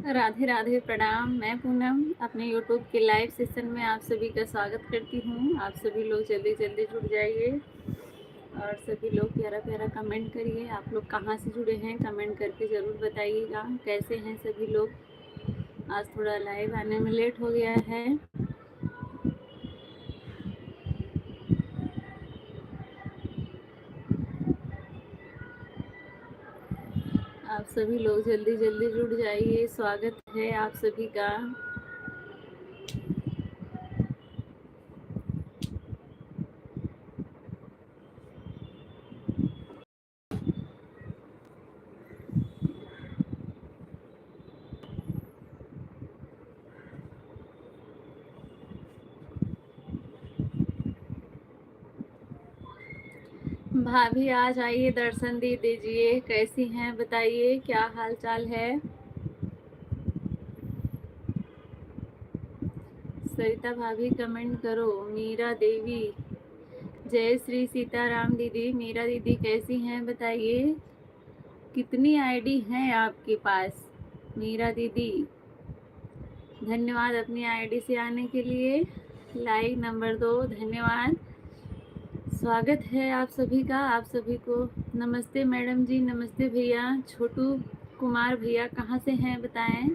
राधे राधे, प्रणाम। मैं पूनम अपने यूट्यूब के लाइव सेशन में आप सभी का स्वागत करती हूँ। आप सभी लोग जल्दी जल्दी जुड़ जाइए और सभी लोग प्यारा प्यारा कमेंट करिए। आप लोग कहाँ से जुड़े हैं कमेंट करके ज़रूर बताइएगा। कैसे हैं सभी लोग? आज थोड़ा लाइव आने में लेट हो गया है। आप सभी लोग जल्दी जल्दी जुड़ जाइए, स्वागत है आप सभी का। भाभी आज आइए, दर्शन दे दीजिए। कैसी हैं बताइए, क्या हाल चाल है? सरिता भाभी कमेंट करो। मीरा देवी, जय श्री सीताराम दीदी। मीरा दीदी कैसी हैं बताइए। कितनी आईडी हैं आपके पास मीरा दीदी? धन्यवाद अपनी आईडी से आने के लिए। लाइक नंबर 2, धन्यवाद। स्वागत है आप सभी का, आप सभी को। नमस्ते मैडम जी, नमस्ते भैया। छोटू कुमार भैया कहाँ से हैं बताएं।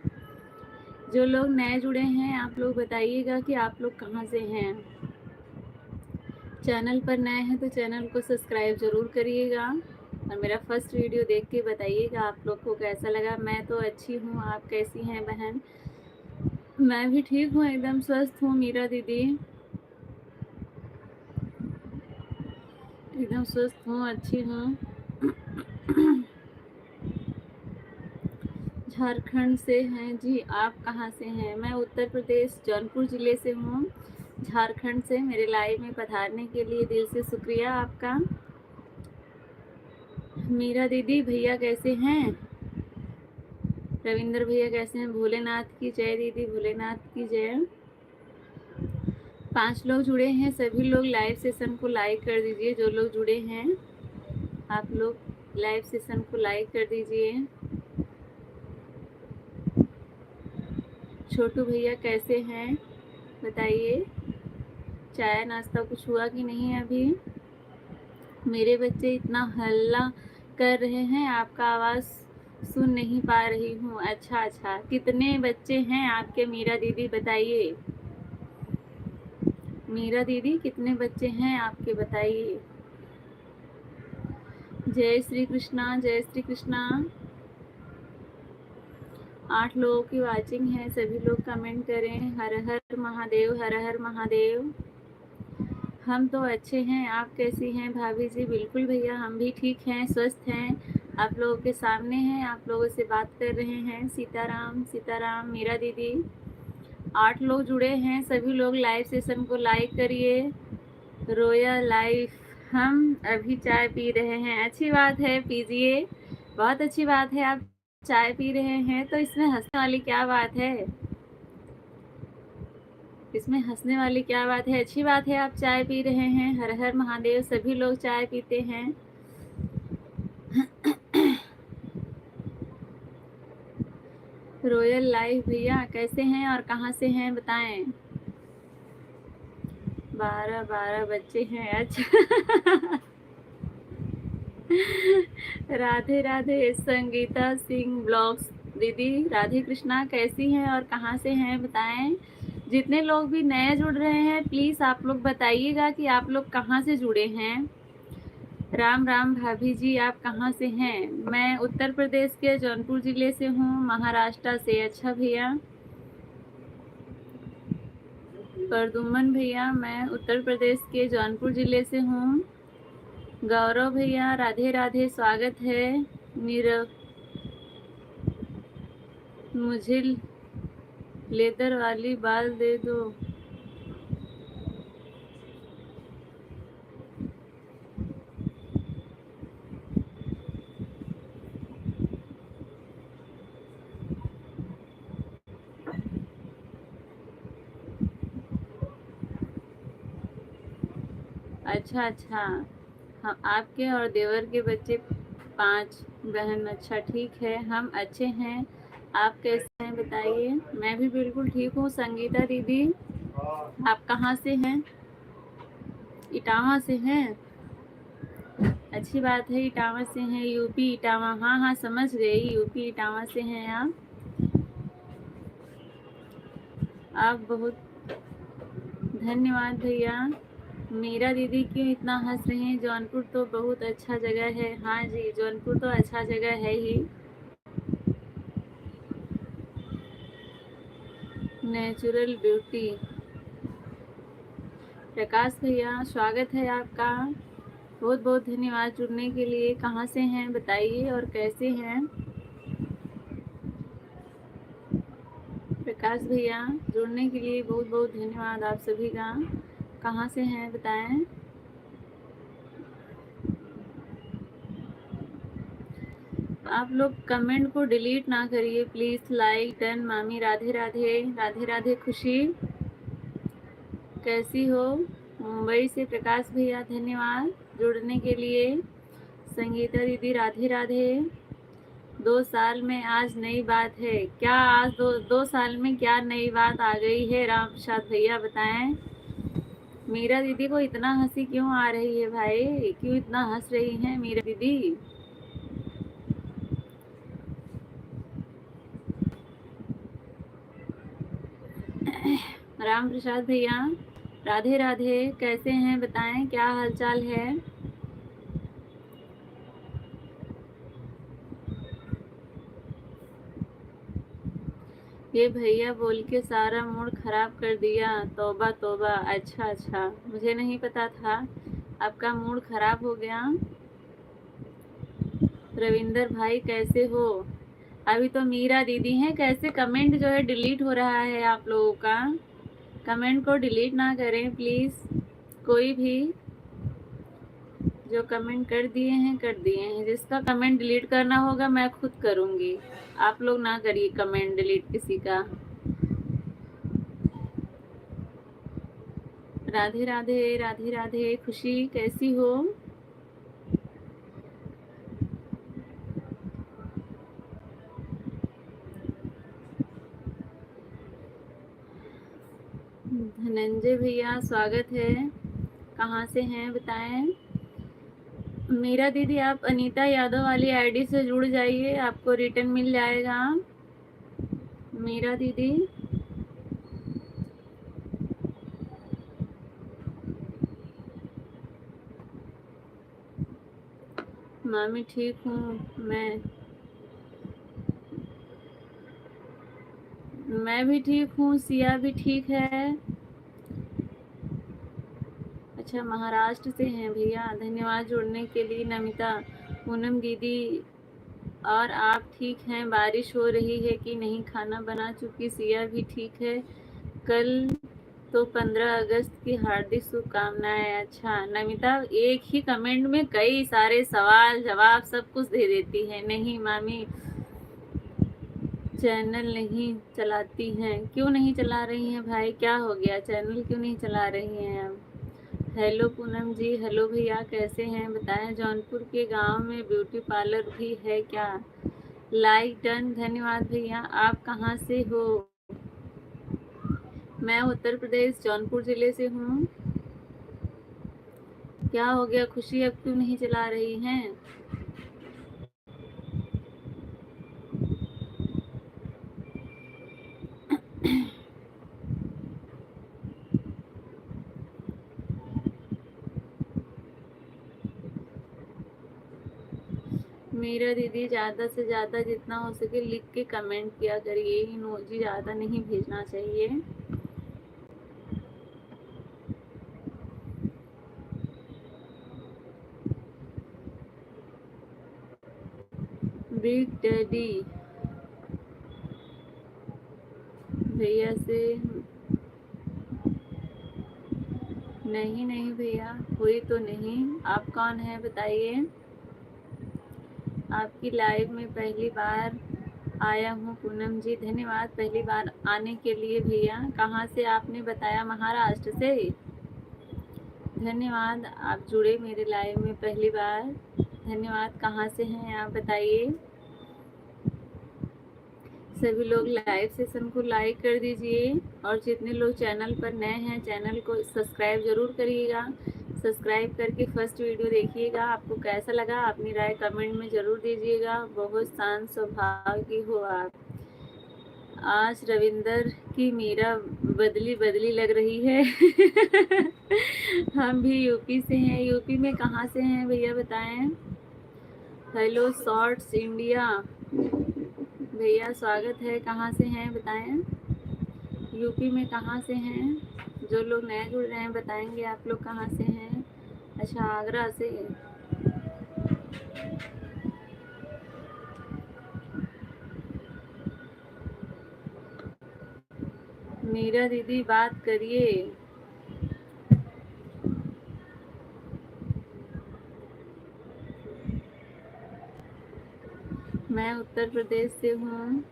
जो लोग नए जुड़े हैं आप लोग बताइएगा कि आप लोग कहाँ से हैं। चैनल पर नए हैं तो चैनल को सब्सक्राइब ज़रूर करिएगा और मेरा फर्स्ट वीडियो देख के बताइएगा आप लोग को कैसा लगा। मैं तो अच्छी हूँ, आप कैसी हैं बहन? मैं भी ठीक हूँ, एकदम स्वस्थ हूँ मीरा दीदी, एकदम स्वस्थ हूँ, अच्छी हूँ। झारखंड से हैं जी, आप कहाँ से हैं? मैं उत्तर प्रदेश जौनपुर ज़िले से हूँ, झारखंड से। मेरे लाइव में पधारने के लिए दिल से शुक्रिया आपका। मीरा दीदी, भैया कैसे हैं? रविंद्र भैया कैसे हैं? भोलेनाथ की जय दीदी, भोलेनाथ की जय। 5 लोग जुड़े हैं, सभी लोग लाइव सेशन को लाइक कर दीजिए। जो लोग जुड़े हैं आप लोग लाइव सेशन को लाइक कर दीजिए। छोटू भैया कैसे हैं बताइए। चाय नाश्ता कुछ हुआ कि नहीं अभी? मेरे बच्चे इतना हल्ला कर रहे हैं, आपका आवाज़ सुन नहीं पा रही हूँ। अच्छा अच्छा, कितने बच्चे हैं आपके मीरा दीदी बताइए। मीरा दीदी कितने बच्चे हैं आपके बताइए। जय श्री कृष्णा, जय श्री कृष्णा। 8 लोगों की वाचिंग है, सभी लोग कमेंट करें। हर हर महादेव, हर हर महादेव। हम तो अच्छे हैं, आप कैसी हैं भाभी जी? बिल्कुल भैया, हम भी ठीक हैं, स्वस्थ हैं। आप लोगों के सामने हैं, आप लोगों से बात कर रहे हैं। सीताराम सीताराम। मीरा दीदी, 8 लोग जुड़े हैं, सभी लोग लाइव सेशन को लाइक करिए। रोया लाइफ, हम अभी चाय पी रहे हैं। अच्छी बात है, पीजिए, बहुत अच्छी बात है। आप चाय पी रहे हैं तो इसमें हंसने वाली क्या बात है? इसमें हंसने वाली क्या बात है? अच्छी बात है, आप चाय पी रहे हैं। हर हर महादेव, सभी लोग चाय पीते हैं। रॉयल लाइफ भैया कैसे हैं और कहाँ से हैं बताएं। 12 बच्चे हैं, अच्छा। राधे राधे। संगीता सिंह ब्लॉग्स दीदी, राधे कृष्णा कैसी हैं और कहाँ से हैं बताएं। जितने लोग भी नए जुड़ रहे हैं प्लीज़ आप लोग बताइएगा कि आप लोग कहाँ से जुड़े हैं। राम राम भाभी जी, आप कहाँ से हैं? मैं उत्तर प्रदेश के जौनपुर ज़िले से हूँ, महाराष्ट्र से। अच्छा भैया। परदुमन भैया, मैं उत्तर प्रदेश के जौनपुर ज़िले से हूँ। गौरव भैया, राधे राधे, स्वागत है। नीरव, मुझे लेदर वाली बाल दे दो। अच्छा अच्छा, हाँ, आपके और देवर के बच्चे 5 बहन। अच्छा ठीक है, हम अच्छे हैं, आप कैसे हैं हैं बताइए। मैं भी बिल्कुल ठीक हूँ। संगीता दीदी, आप कहाँ से हैं? इटावा से हैं? अच्छी बात है, इटावा से हैं। यूपी इटावा, हाँ हाँ समझ गई, यूपी इटावा से हैं आप बहुत धन्यवाद भैया। मीरा दीदी क्यों इतना हंस रहे हैं? जौनपुर तो बहुत अच्छा जगह है। हाँ जी, जौनपुर तो अच्छा जगह है ही। Natural beauty. प्रकाश भैया स्वागत है आपका, बहुत बहुत धन्यवाद जुड़ने के लिए। कहाँ से हैं बताइए और कैसे हैं? प्रकाश भैया जुड़ने के लिए बहुत बहुत धन्यवाद आप सभी का। कहाँ से हैं बताएं। आप लोग कमेंट को डिलीट ना करिए प्लीज। Like done. मामी राधे राधे। राधे राधे खुशी, कैसी हो? मुंबई से प्रकाश भैया धन्यवाद जुड़ने के लिए। संगीता दीदी राधे राधे। 2 साल में आज नई बात है क्या? आज दो साल में क्या नई बात आ गई है? राम प्रसाद भैया बताएं। मीरा दीदी को इतना हंसी क्यों आ रही है भाई? क्यों इतना हंस रही हैं मीरा दीदी? राम प्रसाद भैया राधे राधे, कैसे हैं बताएं, क्या हालचाल है? ये भैया बोल के सारा मूड खराब कर दिया। तौबा तौबा। अच्छा अच्छा, मुझे नहीं पता था आपका मूड खराब हो गया। रविंदर भाई कैसे हो? अभी तो मीरा दीदी हैं। कैसे कमेंट जो है डिलीट हो रहा है आप लोगों का? कमेंट को डिलीट ना करें प्लीज। कोई भी जो कमेंट कर दिए हैं कर दिए हैं। जिसका कमेंट डिलीट करना होगा मैं खुद करूंगी, आप लोग ना करिए कमेंट डिलीट किसी का। राधे राधे। राधे राधे खुशी, कैसी हो? धनंजय भैया स्वागत है। कहाँ से हैं बताएं। मीरा दीदी आप अनीता यादव वाली आईडी से जुड़ जाइए, आपको रिटर्न मिल जाएगा। मीरा दीदी मामी ठीक हूँ। मैं भी ठीक हूँ। सिया भी ठीक है। अच्छा, महाराष्ट्र से हैं भैया, धन्यवाद जुड़ने के लिए। नमिता, पूनम दीदी और आप ठीक हैं? बारिश हो रही है कि नहीं? खाना बना चुकी। सिया भी ठीक है। कल तो 15 अगस्त की हार्दिक शुभकामनाएं। अच्छा नमिता, एक ही कमेंट में कई सारे सवाल जवाब सब कुछ दे देती है। नहीं मामी, चैनल नहीं चलाती हैं। क्यों नहीं चला रही हैं भाई? क्या हो गया, चैनल क्यों नहीं चला रही हैं अब? हेलो पूनम जी। हेलो भैया, कैसे हैं बताएं। जौनपुर के गांव में ब्यूटी पार्लर भी है क्या? लाइक डन, धन्यवाद भैया। आप कहाँ से हो? मैं उत्तर प्रदेश जौनपुर जिले से हूँ। क्या हो गया खुशी, अब क्यों नहीं चला रही हैं? मेरा दीदी ज़्यादा से ज़्यादा जितना हो सके लिख के कमेंट किया करिए। इमोजी ज़्यादा नहीं भेजना चाहिए। बिग डैडी भैया से नहीं। नहीं भैया, हुई तो नहीं। आप कौन है बताइए। आपकी लाइव में पहली बार आया हूँ पूनम जी, धन्यवाद पहली बार आने के लिए भैया। कहाँ से आपने बताया? महाराष्ट्र से। धन्यवाद, आप जुड़े मेरे लाइव में पहली बार। धन्यवाद। कहाँ से हैं आप बताइए। सभी लोग लाइव सेशन को लाइक कर दीजिए और जितने लोग चैनल पर नए हैं चैनल को सब्सक्राइब ज़रूर करिएगा। सब्सक्राइब करके फर्स्ट वीडियो देखिएगा, आपको कैसा लगा अपनी राय कमेंट में ज़रूर दीजिएगा। बहुत शांत स्वभाव की हो आप। आज रविंदर की मीरा बदली बदली लग रही है। हम भी यूपी से हैं। यूपी में कहाँ से हैं भैया बताएं। हेलो शॉर्ट्स इंडिया भैया स्वागत है। कहाँ से हैं बताएं। यूपी में कहाँ से हैं। जो लोग नए जुड़ रहे हैं बताएंगे आप लोग कहाँ से हैं। अच्छा आगरा से। मीरा दीदी बात करिए। मैं उत्तर प्रदेश से हूँ।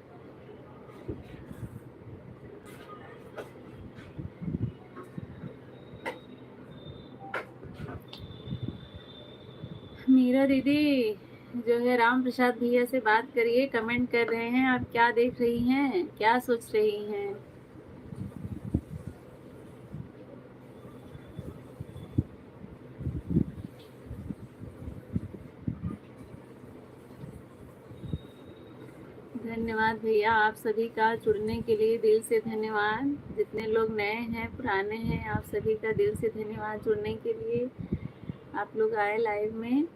मीरा दीदी जो है राम प्रसाद भैया से बात करिए। कमेंट कर रहे हैं, आप क्या देख रही हैं, क्या सोच रही हैं। धन्यवाद भैया, आप सभी का जुड़ने के लिए दिल से धन्यवाद। जितने लोग नए हैं पुराने हैं, आप सभी का दिल से धन्यवाद जुड़ने के लिए। आप लोग आए लाइव में।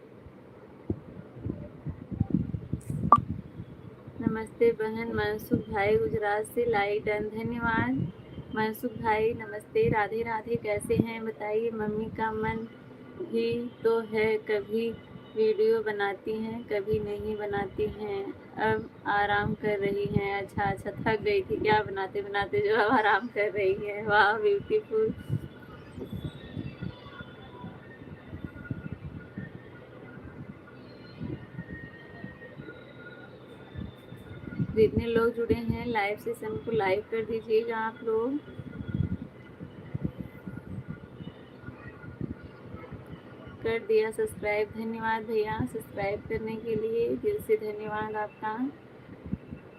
नमस्ते बहन मनसुख भाई गुजरात से लाइव डन, धन्यवाद मनसुख भाई। नमस्ते राधे राधे, कैसे हैं बताइए। मम्मी का मन भी तो है, कभी वीडियो बनाती हैं कभी नहीं बनाती हैं, अब आराम कर रही हैं। अच्छा अच्छा, थक गई थी क्या बनाते बनाते जो अब आराम कर रही है। वाह ब्यूटीफुल। जितने लोग जुड़े हैं लाइव सेशन को लाइक कर दीजिएगा आप लोग। कर दिया सब्सक्राइब, धन्यवाद भैया सब्सक्राइब करने के लिए, दिल से धन्यवाद आपका।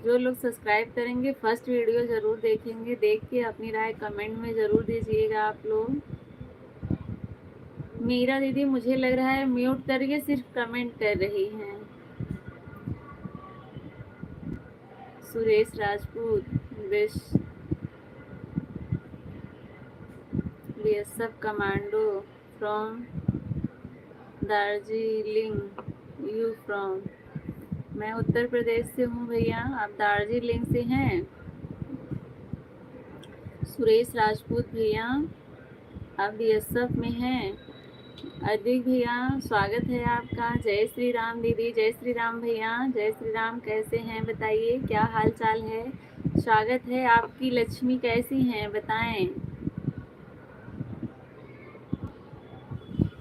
जो लोग सब्सक्राइब करेंगे फर्स्ट वीडियो ज़रूर देखेंगे, देख के अपनी राय कमेंट में ज़रूर दीजिएगा आप लोग। मीरा दीदी मुझे लग रहा है म्यूट करके सिर्फ कमेंट कर रही हैं। Suresh Rajput BSF commando from Darjeeling, you from. मैं उत्तर प्रदेश से हूँ भैया, आप दार्जिलिंग से हैं। सुरेश राजपूत भैया आप बीएसएफ में हैं। अधिक भैया स्वागत है आपका। जय श्री राम दीदी, जय श्री राम भैया, जय श्री राम। कैसे हैं बताइए, क्या हाल चाल है। स्वागत है आपकी। लक्ष्मी कैसी हैं बताएं।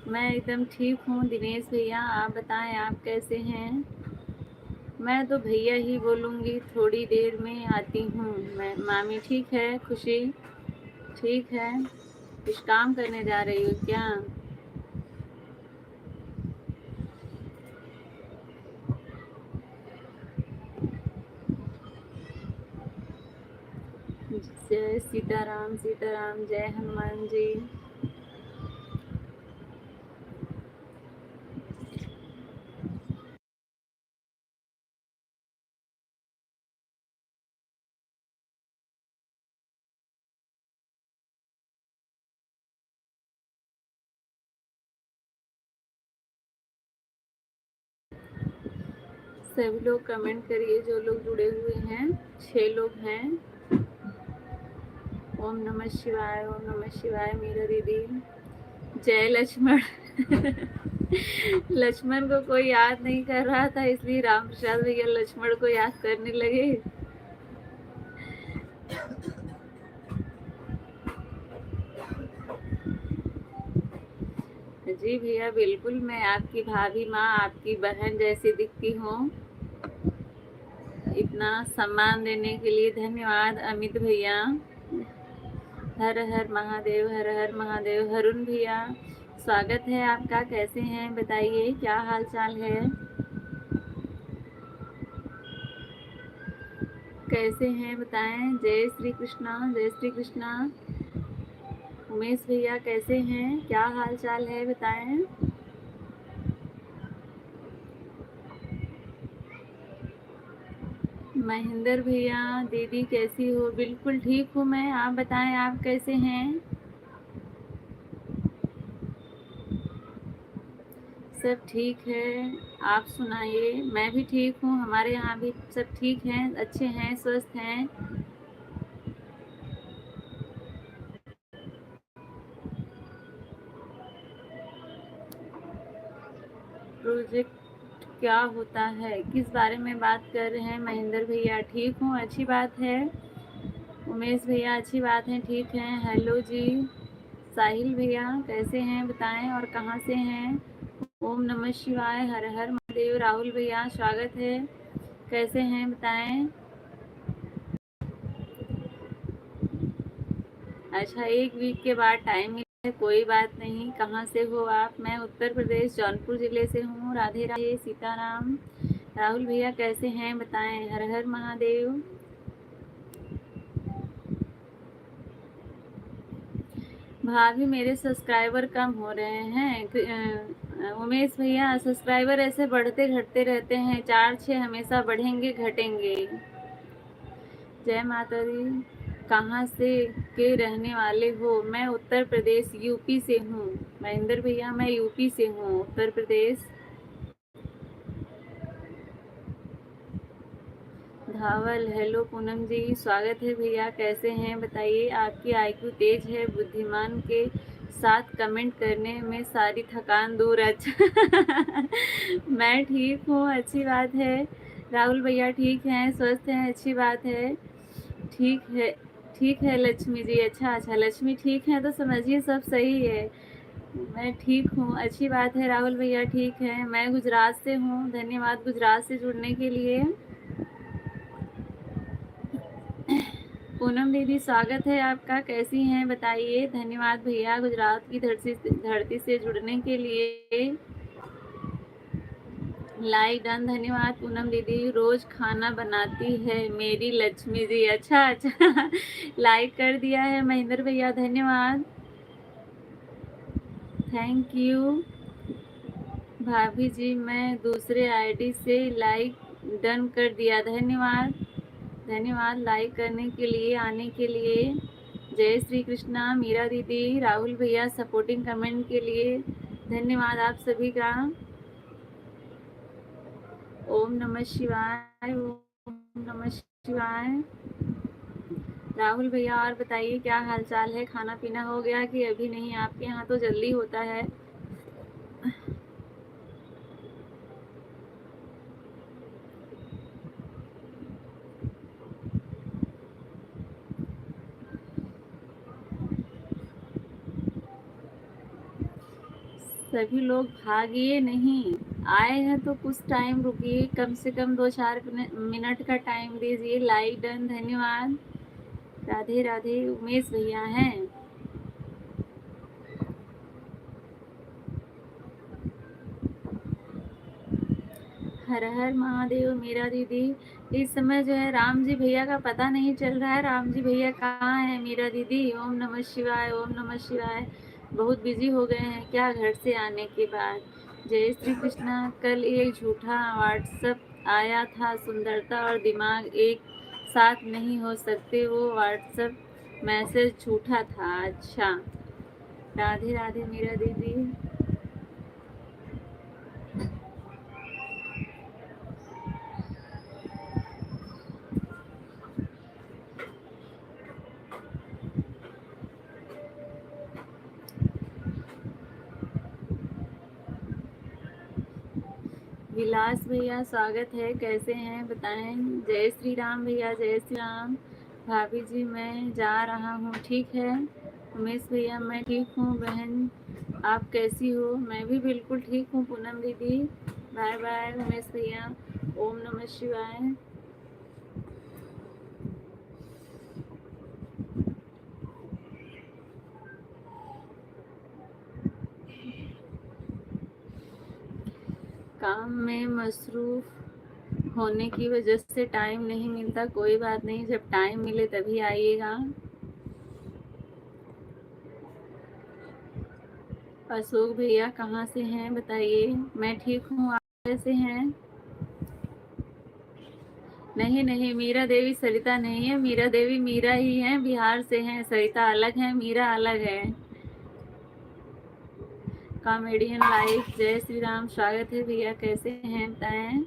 मैं एकदम ठीक हूँ दिनेश भैया, आप बताएं आप कैसे हैं। मैं तो भैया ही बोलूँगी, थोड़ी देर में आती हूँ मैं। मामी ठीक है, खुशी ठीक है। कुछ काम करने जा रही हो क्या। जय सीताराम, सीताराम, जय हनुमान जी। सभी लोग कमेंट करिए जो लोग जुड़े हुए हैं। 6 लोग हैं। ओम नमः शिवाय, ओम नमः शिवाय। मीरा दीदी जय लक्ष्मण। लक्ष्मण को कोई याद नहीं कर रहा था, इसलिए राम प्रसाद भैया लक्ष्मण को याद करने लगे। जी भैया बिल्कुल, मैं आपकी भाभी माँ, आपकी बहन जैसी दिखती हूँ। इतना सम्मान देने के लिए धन्यवाद अमित भैया। हर हर महादेव, हर हर महादेव। हरुण भैया स्वागत है आपका। कैसे हैं बताइए, क्या हाल चाल है। कैसे हैं बताएं। जय श्री कृष्णा, जय श्री कृष्णा। उमेश भैया कैसे हैं, क्या हाल चाल है बताएं। महेंद्र भैया, दीदी कैसी हो। बिल्कुल ठीक हूँ मैं, आप बताएं आप कैसे हैं। सब ठीक है, आप सुनाइए। मैं भी ठीक हूँ, हमारे यहाँ भी सब ठीक हैं, अच्छे हैं, स्वस्थ हैं। प्रोजेक्ट क्या होता है, किस बारे में बात कर रहे हैं महेंद्र भैया। ठीक हूँ, अच्छी बात है। उमेश भैया अच्छी बात है, ठीक है। हेलो जी। साहिल भैया कैसे हैं बताएं और कहाँ से हैं। ओम नमः शिवाय, हर हर महादेव। राहुल भैया स्वागत है, कैसे हैं बताएं। अच्छा, एक वीक के बाद टाइम मिला है, कोई बात नहीं। कहाँ से हो आप। मैं उत्तर प्रदेश जौनपुर जिले से हूँ। राधे राधे, सीताराम। राहुल भैया कैसे हैं बताएं, हर हर महादेव। भाभी मेरे सब्सक्राइबर कम हो रहे हैं। उमेश भैया सब्सक्राइबर ऐसे बढ़ते घटते रहते हैं, 4-6 हमेशा बढ़ेंगे घटेंगे। जय माता दी। कहाँ से के रहने वाले हो। मैं उत्तर प्रदेश यूपी से हूँ। महेंद्र भैया मैं यूपी से हूँ, उत्तर प्रदेश। धावल हेलो पूनम जी, स्वागत है भैया, कैसे हैं बताइए। आपकी आईक्यू तेज है, बुद्धिमान के साथ कमेंट करने में सारी थकान दूर। अच्छा मैं ठीक हूँ, अच्छी बात है। राहुल भैया ठीक हैं, स्वस्थ हैं, अच्छी बात है। ठीक है, ठीक है लक्ष्मी जी। अच्छा अच्छा, लक्ष्मी ठीक है तो समझिए सब सही है। मैं ठीक हूँ, अच्छी बात है। राहुल भैया ठीक है। मैं गुजरात से हूँ, धन्यवाद गुजरात से जुड़ने के लिए। पूनम दीदी स्वागत है आपका, कैसी हैं बताइए। धन्यवाद भैया गुजरात की धरती से जुड़ने के लिए। लाइक डन, धन्यवाद पूनम दीदी। रोज खाना बनाती है मेरी लक्ष्मी जी। अच्छा अच्छा लाइक कर दिया है महेंद्र भैया, धन्यवाद, थैंक यू। भाभी जी मैं दूसरे आईडी से लाइक डन कर दिया, धन्यवाद, धन्यवाद लाइक करने के लिए, आने के लिए। जय श्री कृष्णा। मीरा दीदी, राहुल भैया सपोर्टिंग कमेंट के लिए धन्यवाद आप सभी का। ओम नमः शिवाय, ओम नमः शिवाय। राहुल भैया और बताइए क्या हाल चाल है, खाना पीना हो गया कि अभी नहीं। आपके यहाँ तो जल्दी होता है। सभी लोग भागिए नहीं, आए हैं तो कुछ टाइम रुकिए, कम से कम 2-4 मिनट का टाइम दीजिए। लाइक डन, धन्यवाद। राधे राधे। उमेश भैया हैं। हर हर महादेव। मीरा दीदी, इस समय जो है राम जी भैया का पता नहीं चल रहा है, राम जी भैया कहाँ है। मीरा दीदी ओम नमः शिवाय, ओम नमः शिवाय। बहुत बिजी हो गए हैं क्या घर से आने के बाद। जय श्री कृष्णा। कल एक झूठा व्हाट्सअप आया था, सुंदरता और दिमाग एक साथ नहीं हो सकते, वो व्हाट्सअप मैसेज झूठा था। अच्छा, राधे राधे मीरा दीदी। विलास भैया स्वागत है, कैसे हैं बताएं। जय श्री राम भैया, जय श्री राम। भाभी जी मैं जा रहा हूँ, ठीक है। उमेश भैया मैं ठीक हूँ बहन, आप कैसी हो। मैं भी बिल्कुल ठीक हूँ पूनम दीदी। बाय बाय उमेश भैया। ओम नमः शिवाय। काम में मसरूफ होने की वजह से टाइम नहीं मिलता, कोई बात नहीं, जब टाइम मिले तभी आइएगा। अशोक भैया कहाँ से हैं बताइए। मैं ठीक हूँ, आप कैसे हैं? नहीं नहीं, मीरा देवी सरिता नहीं है, मीरा देवी मीरा ही है, बिहार से हैं। सरिता अलग है, मीरा अलग है। कॉमेडियन लाइफ, जय श्री राम, स्वागत है भैया, कैसे हैं बताएं।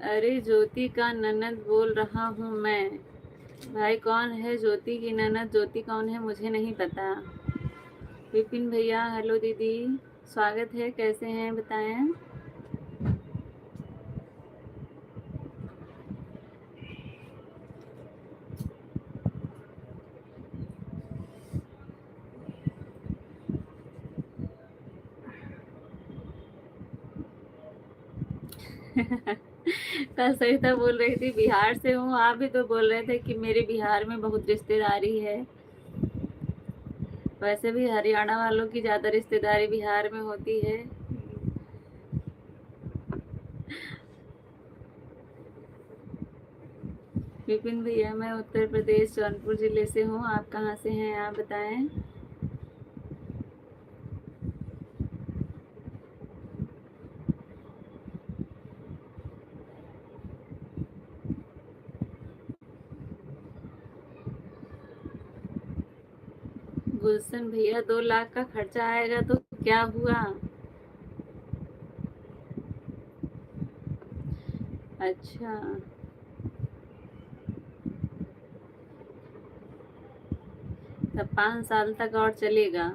अरे ज्योति का ननद बोल रहा हूँ मैं। भाई कौन है ज्योति की ननद? ज्योति कौन है मुझे नहीं पता। विपिन भैया हेलो दीदी, स्वागत है, कैसे हैं बताएं। कल सरिता बोल रही थी बिहार से हूँ, आप भी तो बोल रहे थे कि मेरे बिहार में बहुत रिश्तेदारी है। वैसे भी हरियाणा वालों की ज़्यादा रिश्तेदारी बिहार में होती है। विपिन भैया मैं उत्तर प्रदेश जौनपुर ज़िले से हूँ, आप कहाँ से हैं आप बताएं। गुलशन भैया 2 लाख का खर्चा आएगा तो क्या हुआ? अच्छा, तब 5 साल तक और चलेगा।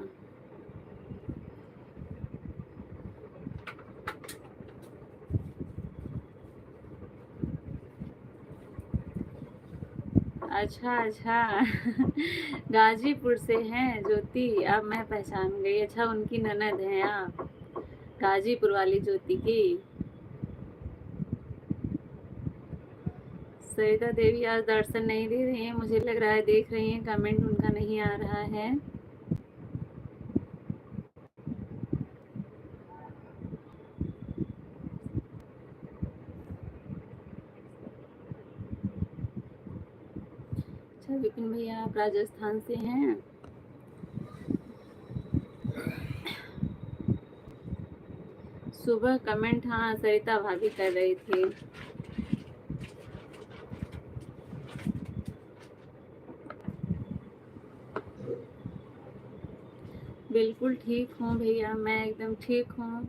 अच्छा अच्छा। गाजीपुर से हैं ज्योति, अब मैं पहचान गई। अच्छा उनकी ननद हैं आप, गाजीपुर वाली ज्योति की। सरिता देवी आज दर्शन नहीं दे रही हैं, मुझे लग रहा है देख रही हैं, कमेंट उनका नहीं आ रहा है। अच्छा विपिन भैया आप राजस्थान से हैं। सुबह कमेंट हाँ सरिता भाभी कर रही थी। बिल्कुल ठीक हूँ भैया, मैं एकदम ठीक हूँ।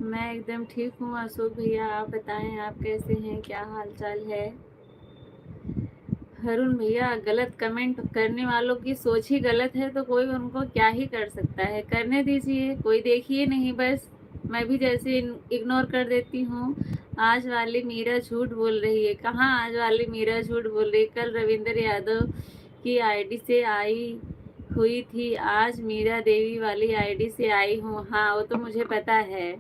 मैं एकदम ठीक हूँ अशोक भैया, आप बताएं आप कैसे हैं, क्या हाल चाल है। हरुण भैया गलत कमेंट करने वालों की सोच ही गलत है तो कोई उनको क्या ही कर सकता है, करने दीजिए, कोई देखिए नहीं बस। मैं भी जैसे इग्नोर कर देती हूँ। आज वाली मीरा झूठ बोल रही है, कहाँ आज वाली मीरा झूठ बोल रही है? कल रविंद्र यादव की आईडी से आई हुई थी, आज मीरा देवी वाली आईडी से आई हूँ। हाँ वो तो मुझे पता है।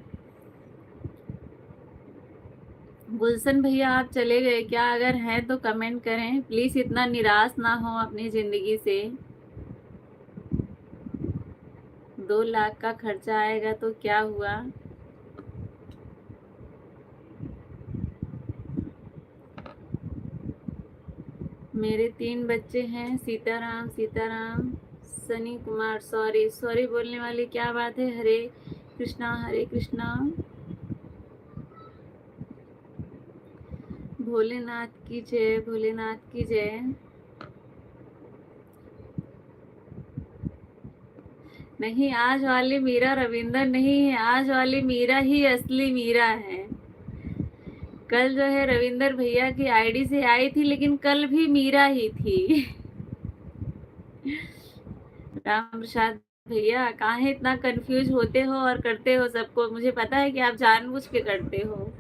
गुलशन भैया आप चले गए क्या? अगर हैं तो कमेंट करें प्लीज़, इतना निराश ना हो अपनी ज़िंदगी से। 2 लाख का खर्चा आएगा तो क्या हुआ? मेरे 3 बच्चे हैं, सीताराम सीताराम सनी कुमार। सॉरी सॉरी बोलने वाली क्या बात है। हरे कृष्णा हरे कृष्णा। भोलेनाथ की जय, भोलेनाथ की जय। नहीं आज वाली मीरा रविंदर नहीं है, आज वाली मीरा ही असली मीरा है। कल जो है रविंदर भैया की आईडी से आई थी, लेकिन कल भी मीरा ही थी। राम प्रसाद भैया काहे इतना कंफ्यूज होते हो और करते हो सबको, मुझे पता है कि आप जानबूझ के करते हो।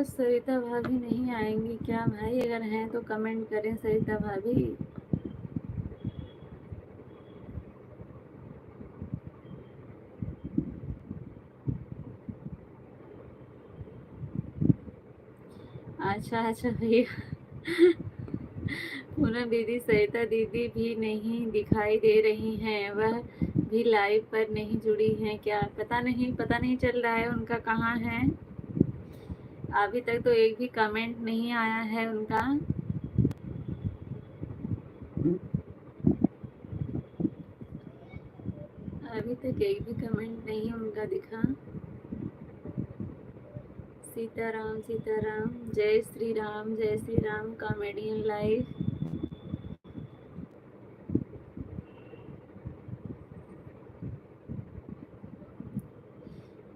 आज सरिता भाभी नहीं आएंगी क्या भाई? अगर हैं तो कमेंट करें सरिता भाभी। अच्छा अच्छा भैया। पूनम दीदी सरिता दीदी भी नहीं दिखाई दे रही हैं, वह भी लाइव पर नहीं जुड़ी हैं क्या? पता नहीं चल रहा है उनका कहाँ है। अभी तक तो एक भी कमेंट नहीं आया है उनका। अभी तक एक भी कमेंट नहीं उनका दिखा। सीताराम सीताराम, जय Shri Ram comedian live.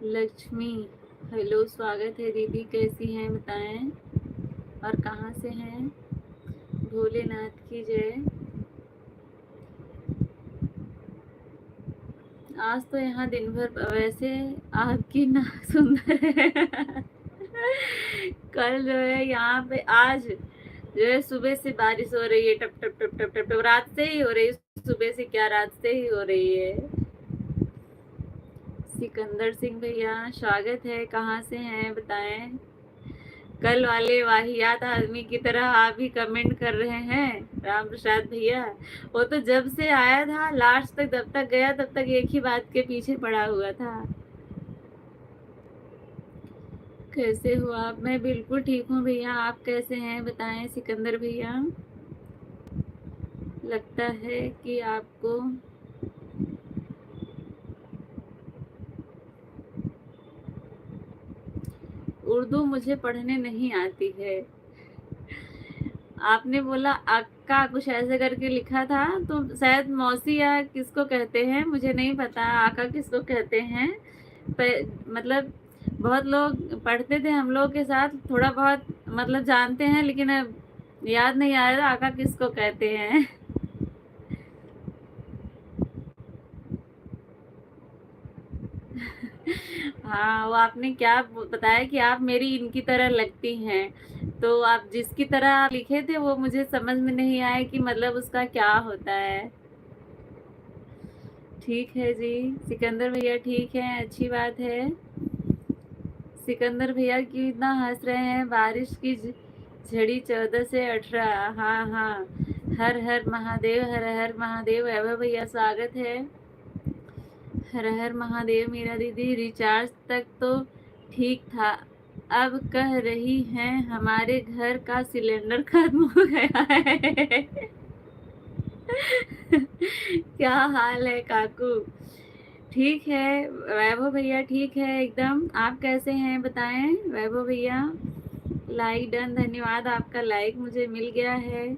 Lakshmi hello, स्वागत है दीदी, कैसी हैं बताएं और कहाँ से हैं? भोलेनाथ की जय। आज तो यहाँ दिन भर वैसे आपकी ना सुंदर है। कल जो है यहाँ पे, आज जो है सुबह से बारिश हो रही है, टप टप टप टप टप टप, रात से ही हो रही है। सुबह से क्या, रात से ही हो रही है। सिकंदर सिंह भैया स्वागत है, कहाँ से हैं बताएं। कल वाले वाहियात आदमी की तरह आप भी कमेंट कर रहे हैं राम प्रसाद भैया। वो तो जब से आया था लास्ट तक, जब तक गया तब तक एक ही बात के पीछे पड़ा हुआ था। कैसे हो आप? मैं बिल्कुल ठीक हूँ भैया, आप कैसे हैं बताएं सिकंदर भैया। लगता है कि आपको उर्दू मुझे पढ़ने नहीं आती है। आपने बोला अक्का कुछ ऐसे करके लिखा था, तो शायद मौसी या किसको कहते हैं मुझे नहीं पता, आका किसको कहते हैं। मतलब बहुत लोग पढ़ते थे हम लोग के साथ, थोड़ा बहुत मतलब जानते हैं, लेकिन अब याद नहीं आ रहा आका किसको कहते हैं। हाँ, वो आपने क्या बताया कि आप मेरी इनकी तरह लगती हैं, तो आप जिसकी तरह लिखे थे वो मुझे समझ में नहीं आया कि मतलब उसका क्या होता है। ठीक है जी सिकंदर भैया, ठीक है, अच्छी बात है। सिकंदर भैया क्यों इतना हंस रहे हैं? बारिश की झड़ी 14 से 18। हाँ हाँ, हर हर महादेव, हर हर महादेव। वैभव भैया स्वागत है। हर हर महादेव। मीरा दीदी रिचार्ज तक तो ठीक था, अब कह रही हैं हमारे घर का सिलेंडर खत्म हो गया है। क्या हाल है काकू? ठीक है वैभव भैया, ठीक है एकदम। आप कैसे हैं बताएं वैभव भैया। लाइक डन, धन्यवाद, आपका लाइक मुझे मिल गया है।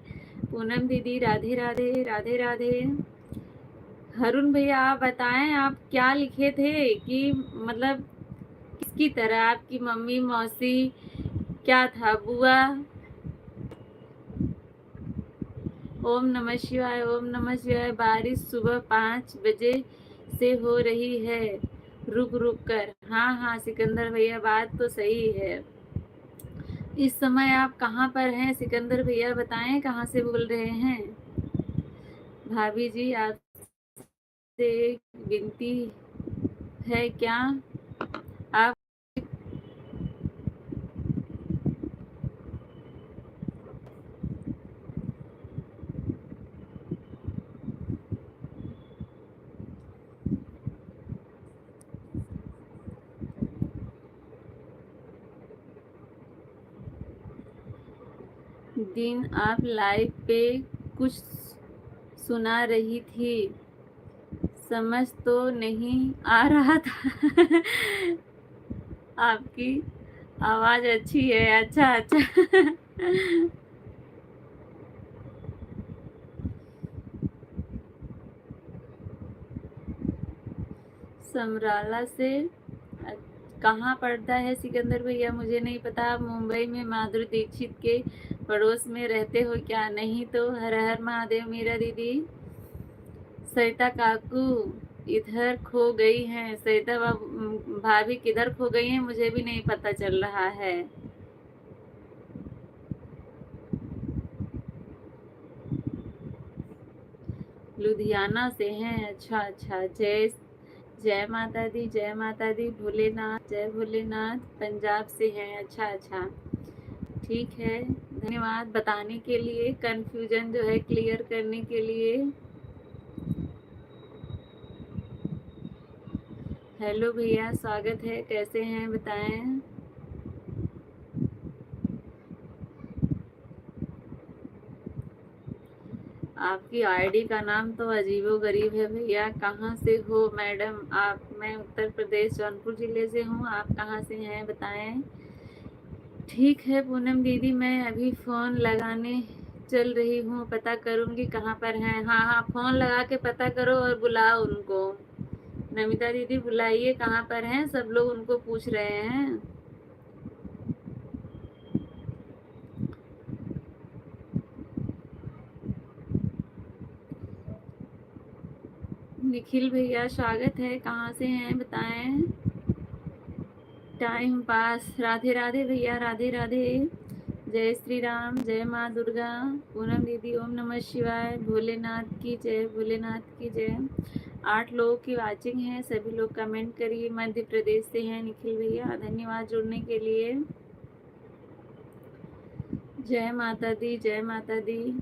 पूनम दीदी राधे राधे, राधे राधे। हरुण भैया आप बताएं, आप क्या लिखे थे कि मतलब किसकी तरह? आपकी मम्मी, मौसी, क्या था, बुआ? ओम नमः शिवाय, ओम नमः शिवाय। बारिश सुबह 5 बजे से हो रही है, रुक रुक कर। हाँ हाँ सिकंदर भैया, बात तो सही है। इस समय आप कहाँ पर हैं सिकंदर भैया बताएं, कहाँ से बोल रहे हैं? भाभी जी आपसे एक विनती है क्या? आप दिन आप लाइव पे कुछ सुना रही थी, समझ तो नहीं आ रहा था। आपकी आवाज अच्छी है। अच्छा अच्छा। समराला से कहाँ पड़ता है सिकंदर भैया? मुझे नहीं पता। आप मुंबई में माधुरी दीक्षित के पड़ोस में रहते हो क्या? नहीं तो हर हर महादेव। मीरा दीदी, सरिता काकू इधर खो गई हैं। सरिता भाभी किधर खो गई हैं मुझे भी नहीं पता चल रहा है। लुधियाना से हैं। अच्छा अच्छा, जय जय माता दी, जय माता दी, भोलेनाथ, जय भोलेनाथ। पंजाब से हैं। अच्छा अच्छा, ठीक है, धन्यवाद बताने के लिए, कंफ्यूजन जो है क्लियर करने के लिए। हेलो भैया, स्वागत है, कैसे हैं बताएं। आपकी आईडी का नाम तो अजीबो-गरीब है भैया। कहाँ से हो मैडम आप? मैं उत्तर प्रदेश जौनपुर ज़िले से हूँ। आप कहाँ से हैं बताएं। ठीक है पूनम दीदी, मैं अभी फ़ोन लगाने चल रही हूँ, पता करूँगी कहाँ पर हैं। हाँ हाँ, फ़ोन लगा के पता करो और बुलाओ उनको। नमिता दीदी बुलाइए, कहाँ पर हैं, सब लोग उनको पूछ रहे हैं। निखिल भैया स्वागत है, कहाँ से हैं बताएं। टाइम पास, राधे राधे भैया, राधे राधे। जय श्री राम, जय माँ दुर्गा। पूनम दीदी ओम नमः शिवाय, भोलेनाथ की जय, भोलेनाथ की जय। 8 लोगों की वाचिंग है, सभी लोग कमेंट करिए। मध्य प्रदेश से हैं निखिल भैया, धन्यवाद जुड़ने के लिए। जय माता दी, जय माता दी।